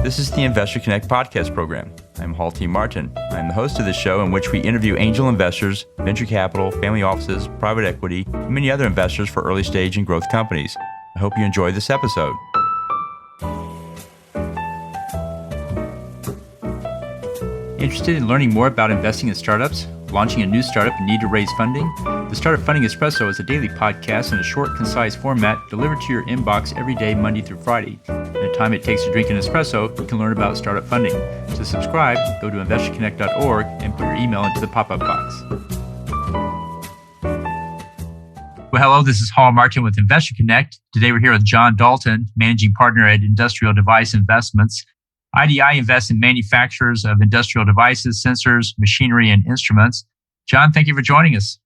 This is the Investor Connect podcast program. I'm Hall T. Martin. I'm the host of this show in which we interview angel investors, venture capital, family offices, private equity, and many other investors for early stage and growth companies. I hope you enjoy this episode. Interested in learning more about investing in startups, launching a new startup and need to raise funding? The Startup Funding Espresso is a daily podcast in a short, concise format delivered to your inbox every day, Monday through Friday. In the time it takes to drink an espresso, you can learn about startup funding. To subscribe, go to investorconnect.org and put your email into the pop-up box. Well, hello, this is Hall Martin with Investor Connect. Today we're here with John Dalton, Managing Partner at Industrial Device Investments. IDI invests in manufacturers of industrial devices, sensors, machinery, and instruments. John, thank you for joining us.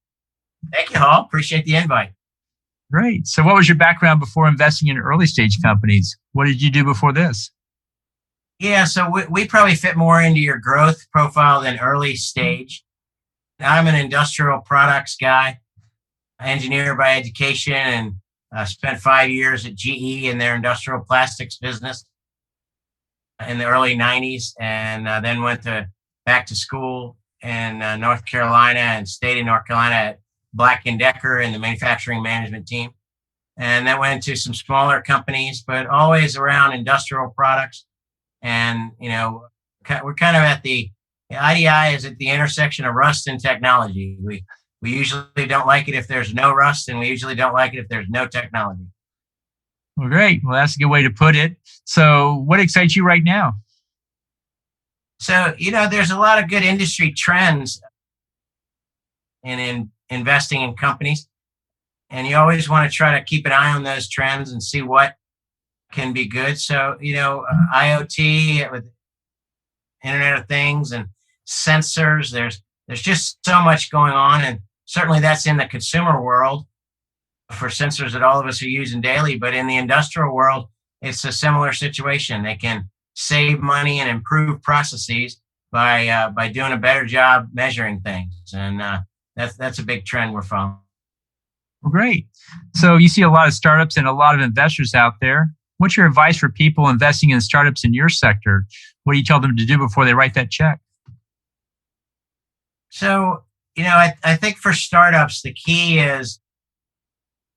Thank you, Hall. Appreciate the invite. Great. So what was your background before investing in early stage companies? What did you do before this? Yeah, so we probably fit more into your growth profile than early stage. I'm an industrial products guy, engineer by education, and spent 5 years at GE in their industrial plastics business in the early 90s, and then went back to school in North Carolina and stayed in North Carolina at Black & Decker in the manufacturing management team. And then went to some smaller companies, but always around industrial products. And, you know, we're kind of at the IDI is at the intersection of rust and technology. We usually don't like it if there's no rust, and we usually don't like it if there's no technology. Well, great. Well, that's a good way to put it. So what excites you right now? So, you know, there's a lot of good industry trends in investing in companies. And you always want to try to keep an eye on those trends and see what can be good. So, you know, IoT with Internet of Things and sensors, there's just so much going on. And certainly that's in the consumer world for sensors that all of us are using daily. But in the industrial world, it's a similar situation. They can save money and improve processes by doing a better job measuring things. And that's a big trend we're following. Well, great. So you see a lot of startups and a lot of investors out there. What's your advice for people investing in startups in your sector? What do you tell them to do before they write that check? So, you know, I think for startups, the key is,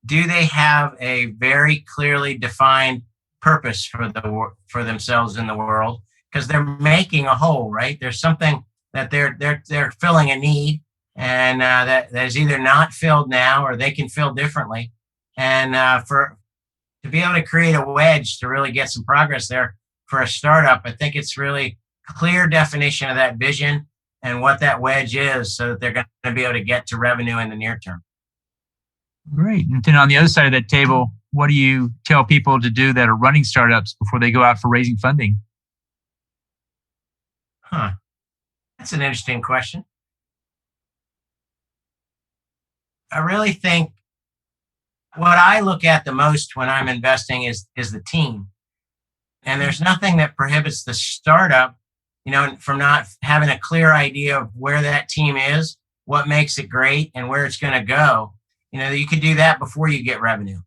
do they have a very clearly defined purpose for themselves in the world? Because they're making a whole, right? There's something that they're filling a need, and that is either not filled now or they can fill differently. And to be able to create a wedge to really get some progress there for a startup, I think it's really clear definition of that vision and what that wedge is, so that they're going to be able to get to revenue in the near term. Great. And then on the other side of that table, what do you tell people to do that are running startups before they go out for raising funding? That's an interesting question. I really think what I look at the most when I'm investing is the team. And there's nothing that prohibits the startup, you know, from not having a clear idea of where that team is, what makes it great, and where it's going to go. You know, you could do that before you get revenue.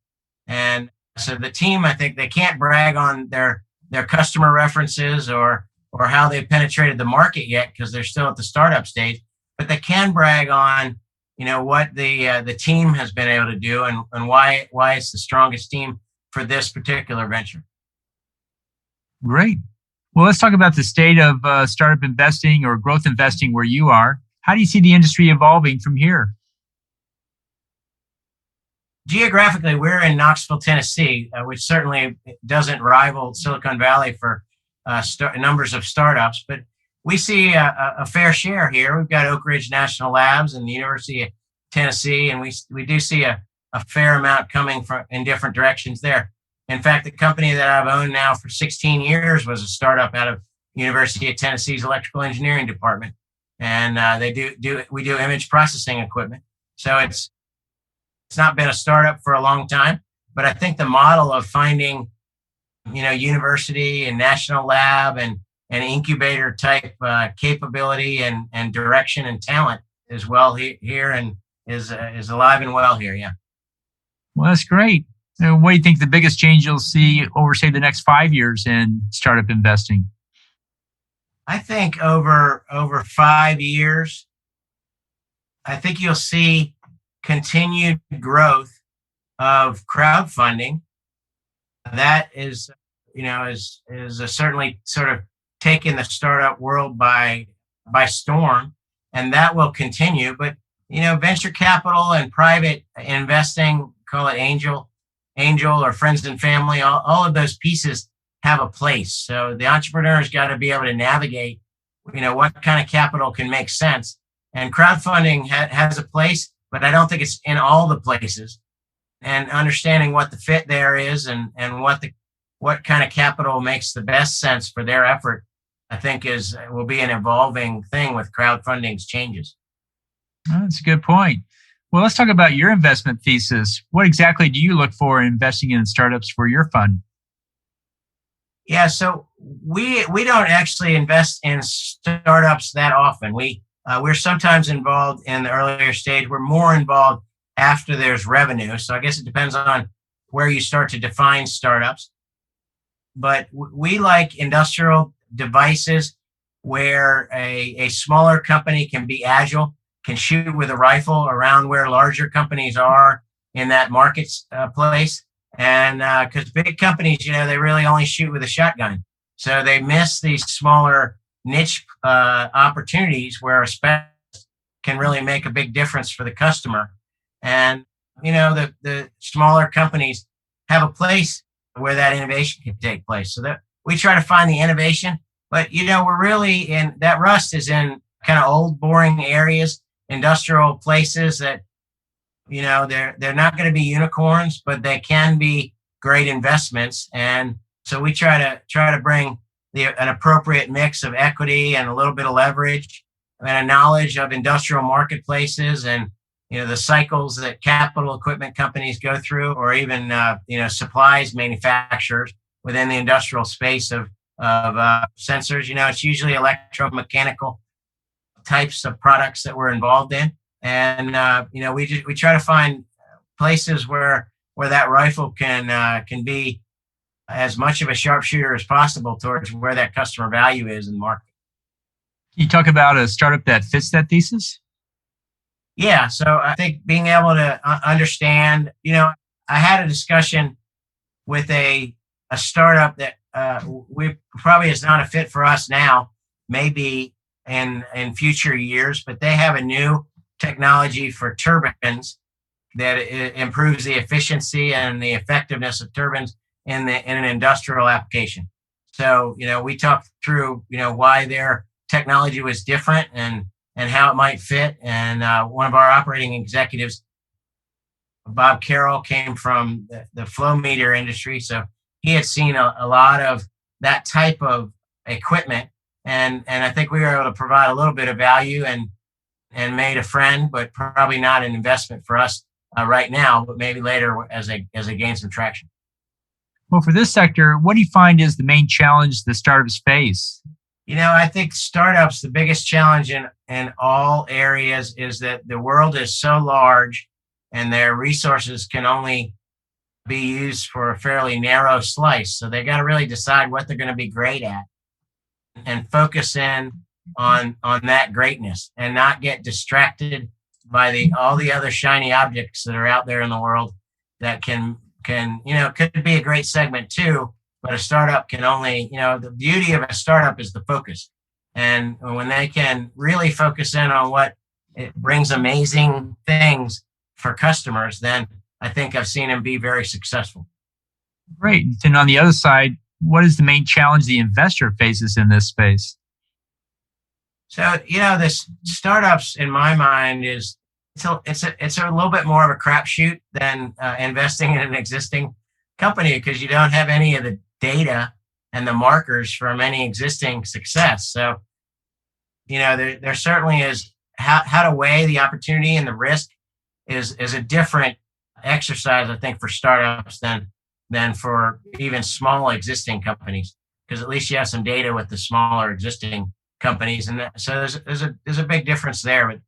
And so the team, I think they can't brag on their customer references or how they've penetrated the market yet, because they're still at the startup stage, but they can brag on, you know, what the team has been able to do and why it's the strongest team for this particular venture. Great. Well, let's talk about the state of startup investing or growth investing where you are. How do you see the industry evolving from here? Geographically, we're in Knoxville, Tennessee, which certainly doesn't rival Silicon Valley for numbers of startups, but we see a fair share here. We've got Oak Ridge National Labs and the University of Tennessee, and we do see a fair amount coming from in different directions there. In fact, the company that I've owned now for 16 years was a startup out of University of Tennessee's electrical engineering department, and we do image processing equipment. So it's not been a startup for a long time, but I think the model of finding, you know, university and national lab and incubator type capability and direction and talent is well here and is alive and well here. Yeah. Well, that's great. So what do you think the biggest change you'll see over, say, the next 5 years in startup investing? I think over 5 years, I think you'll see continued growth of crowdfunding. That is, certainly sort of taken the startup world by storm, and that will continue. But venture capital and private investing, call it angel or friends and family, all of those pieces have a place. So the entrepreneur's got to be able to navigate, what kind of capital can make sense. And crowdfunding has a place, but I don't think it's in all the places. And understanding what the fit there is and what kind of capital makes the best sense for their effort, I think will be an evolving thing with crowdfunding's changes. Oh, that's a good point. Well, let's talk about your investment thesis. What exactly do you look for in investing in startups for your fund? Yeah, so we don't actually invest in startups that often. We're sometimes involved in the earlier stage. We're more involved after there's revenue. So I guess it depends on where you start to define startups. But we like industrial devices where a smaller company can be agile, can shoot with a rifle around where larger companies are in that market place. And because big companies, they really only shoot with a shotgun. So they miss these smaller niche opportunities where a specialist can really make a big difference for the customer. And, the smaller companies have a place where that innovation can take place. So that we try to find the innovation, but, we're really in that rust is in kind of old, boring areas, industrial places that, they're not going to be unicorns, but they can be great investments. And so we try to bring an appropriate mix of equity and a little bit of leverage and a knowledge of industrial marketplaces and the cycles that capital equipment companies go through, or even supplies manufacturers within the industrial space of sensors. It's usually electromechanical types of products that we're involved in. And we try to find places where that rifle can be as much of a sharpshooter as possible towards where that customer value is in the market. You talk about a startup that fits that thesis? Yeah, so I think being able to understand, I had a discussion with a startup that we probably is not a fit for us now, maybe in future years, but they have a new technology for turbines that improves the efficiency and the effectiveness of turbines in an industrial application. So, we talked through, why their technology was different and how it might fit. And one of our operating executives, Bob Carroll, came from the flow meter industry. So he had seen a lot of that type of equipment. And I think we were able to provide a little bit of value and made a friend, but probably not an investment for us right now, but maybe later as they gain some traction. Well, for this sector, what do you find is the main challenge the startups face? I think startups, the biggest challenge in all areas is that the world is so large and their resources can only be used for a fairly narrow slice. So they got to really decide what they're going to be great at and focus in on that greatness and not get distracted by all the other shiny objects that are out there in the world that can could be a great segment too, but a startup can only, the beauty of a startup is the focus. And when they can really focus in on what it brings amazing things for customers, then I think I've seen them be very successful. Great. And on the other side, what is the main challenge the investor faces in this space? So, this startups in my mind it's a little bit more of a crapshoot than investing in an existing company because you don't have any of the data and the markers from any existing success. So, there certainly is how to weigh the opportunity and the risk is a different exercise, I think, for startups than for even small existing companies, because at least you have some data with the smaller existing companies, and so there's a big difference there. But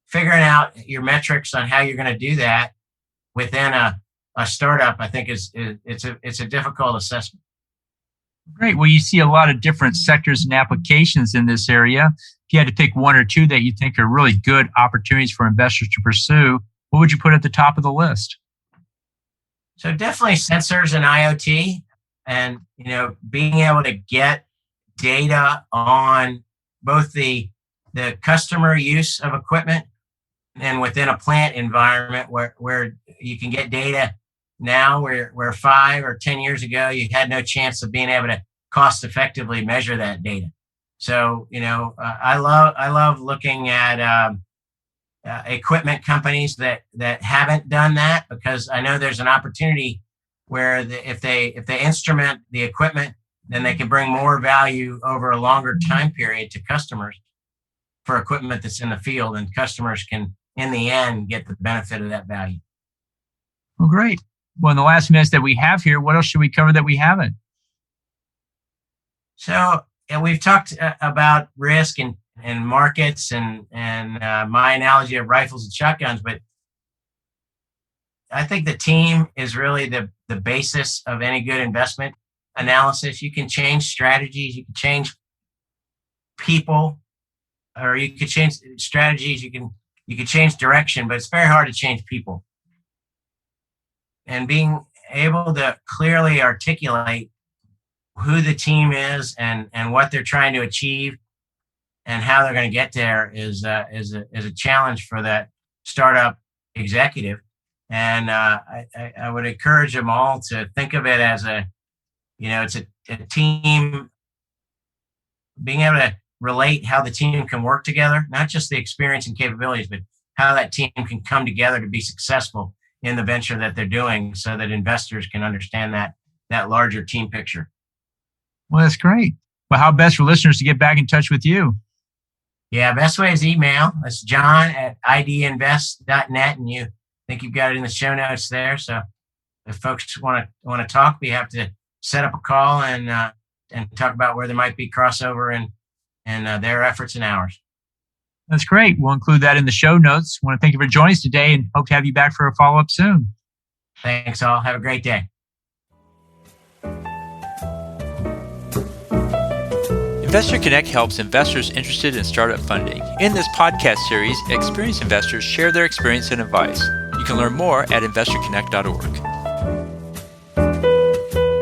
figuring out your metrics on how you're going to do that within a a startup, I think it's a difficult assessment. Great. Well, you see a lot of different sectors and applications in this area. If you had to pick one or two that you think are really good opportunities for investors to pursue, what would you put at the top of the list? So definitely sensors and IoT, and being able to get data on both the customer use of equipment and within a plant environment where you can get data now where 5 or 10 years ago you had no chance of being able to cost effectively measure that data. So I love looking at equipment companies that haven't done that, because I know there's an opportunity where if they instrument the equipment, then they can bring more value over a longer time period to customers for equipment that's in the field, and customers can in the end get the benefit of that value. Well, great. Well, in the last minutes that we have here, what else should we cover that we haven't? So, and we've talked about risk and markets and my analogy of rifles and shotguns, but I think the team is really the basis of any good investment analysis. You can change strategies, you can change people, or you could change strategies, you can change direction, but it's very hard to change people. And being able to clearly articulate who the team is and what they're trying to achieve and how they're going to get there is a challenge for that startup executive. And I would encourage them all to think of it as it's a team, being able to relate how the team can work together, not just the experience and capabilities, but how that team can come together to be successful in the venture that they're doing, so that investors can understand that larger team picture. Well, that's great. Well, how best for listeners to get back in touch with you? Yeah, best way is email. That's john@idinvest.net, and I think you've got it in the show notes there. So if folks want to talk, we have to set up a call and talk about where there might be crossover and their efforts and ours. That's great. We'll include that in the show notes. I want to thank you for joining us today and hope to have you back for a follow-up soon. Thanks all. Have a great day. Investor Connect helps investors interested in startup funding. In this podcast series, experienced investors share their experience and advice. You can learn more at investorconnect.org.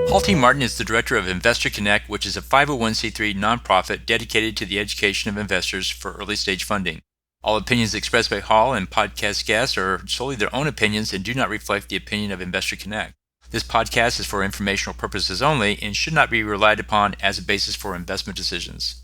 Paul T. Martin is the director of Investor Connect, which is a 501c3 nonprofit dedicated to the education of investors for early-stage funding. All opinions expressed by Hall and podcast guests are solely their own opinions and do not reflect the opinion of Investor Connect. This podcast is for informational purposes only and should not be relied upon as a basis for investment decisions.